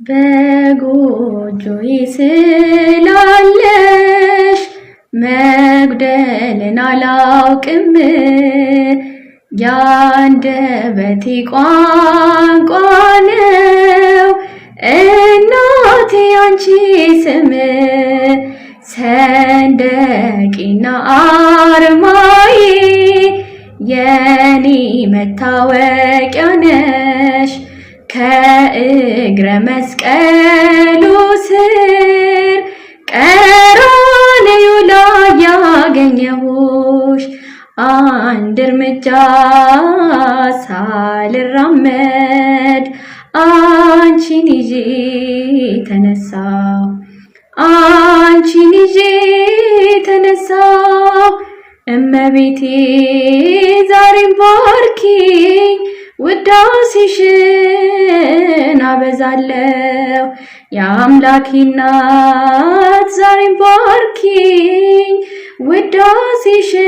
በጎጆዬ ስላለሽ መጉደልን አላውቅም። ያንደበቴ ቋንቋ ነው እናቴ አንቺ ስም፣ ሰንደቄና አርማዬ የኔ መታወቂያ ነሽ። ከእግረ መስቀሉ ስር ቀራንዮ ላይ ያገኘሁሽ አንድ እርምጃ ሳልራመድ አንቺን ይዤ ተነሳሁ፣ አንቺን ይዤ ተነሳሁ። እመቤቴ ዛሬም ባርኪኝ፣ ውዳሴሽን አበዛለሁ። የአምላኬ እናት ዛሬም ባርኪኝ፣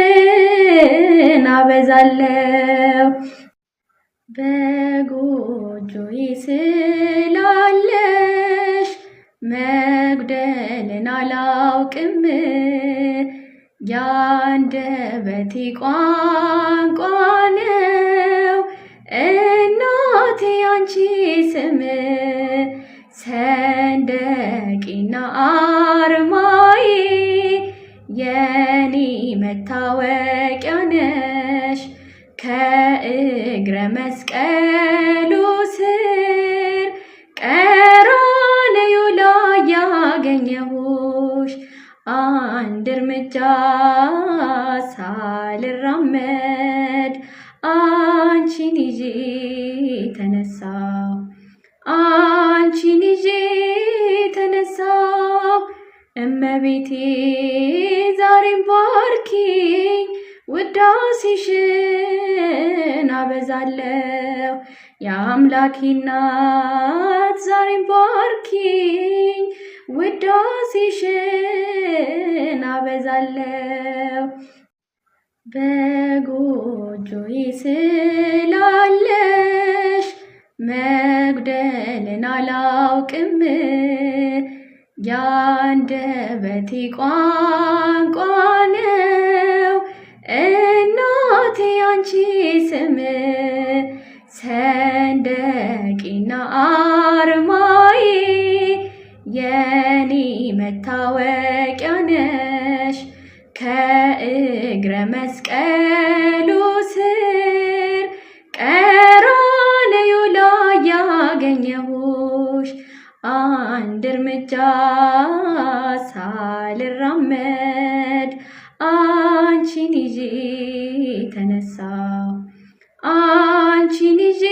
ውዳሴሽን አበዛለሁ። በጎጆዬ ስላለሽ መጉደልን አላውቅም። ያንደበቴ ቋንቋ ነው እናቴ አንቺ ስም፣ ሰንደቄና አርማዬ የኔ መታወቂያ ነሽ። ከእግረ መስቀሉ ስር ቀራንዮ ላይ ያገኘሁሽ አንድ እርምጃ ሳልራመድ አንቺን ይዤ ተነሳሁ፣ አንቺን ይዤ ተነሳሁ። እመቤቴ ዛሬም ባርኪኝ፣ ውዳሴሽን አበዛለሁ። የአምላኬ እናት ዛሬም ባርኪኝ፣ ውዳሴሽን አበዛለሁ። በጎጆዬ ስላለሽ መጉደልን አላውቅም። ያንደበቴ ቋንቋ ነው እናቴ አንቺ ስም፣ ሰንደቄና አርማዬ የኔ መታወቂያ ነሽ። ከእግረ መስቀሉ ስር ቀራንዮ ላይ ያገኘሁሽ አንድ እርምጃ ሳልራመድ አንቺን ይዤ ተነሳሁ፣ አንቺን ይዤ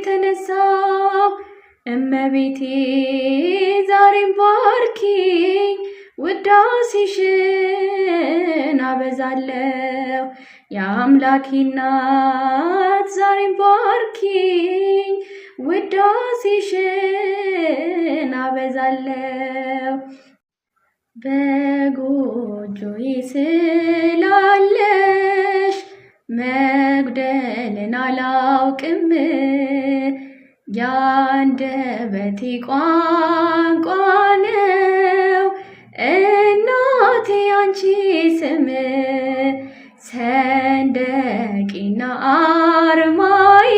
ተነሳሁ። እመቤቴ ዛሬም ባርኪኝ፣ ውዳሴሽን አበዛለሁ። የአምላኬ እናት ዛሬም ባርኪኝ፣ ውዳሴሽን አበዛለሁ። በጎጆዬ ስላለሽ መጉደልን አላውቅም። ያንደበቴ ቋንቋ ነው እናቴ አንቺ ስም፣ ሰንደቄና አርማዬ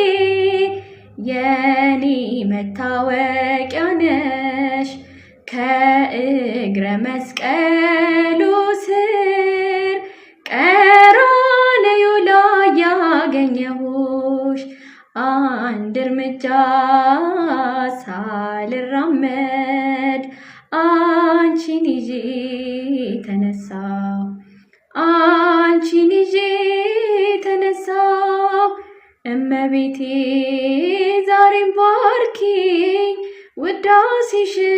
የኔ መታወቂያ ነሽ። ከእግረ መስቀሉ ስር ቀራንዮ ላይ ያገኘሁሽ አንድ እርምጃ ሳልራመድ አንቺን ይዤ ተነሳሁ፣ አንቺን ይዤ ተነሳሁ። እመቤቴ ዛሬም ባርኪኝ፣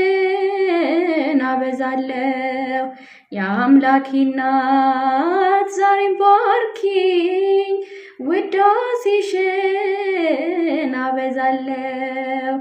ውዳሴሽን አበዛለሁ። የአምላኬ እናት ዛሬም ባርኪኝ፣ ውዳሴሽን አበዛለሁ።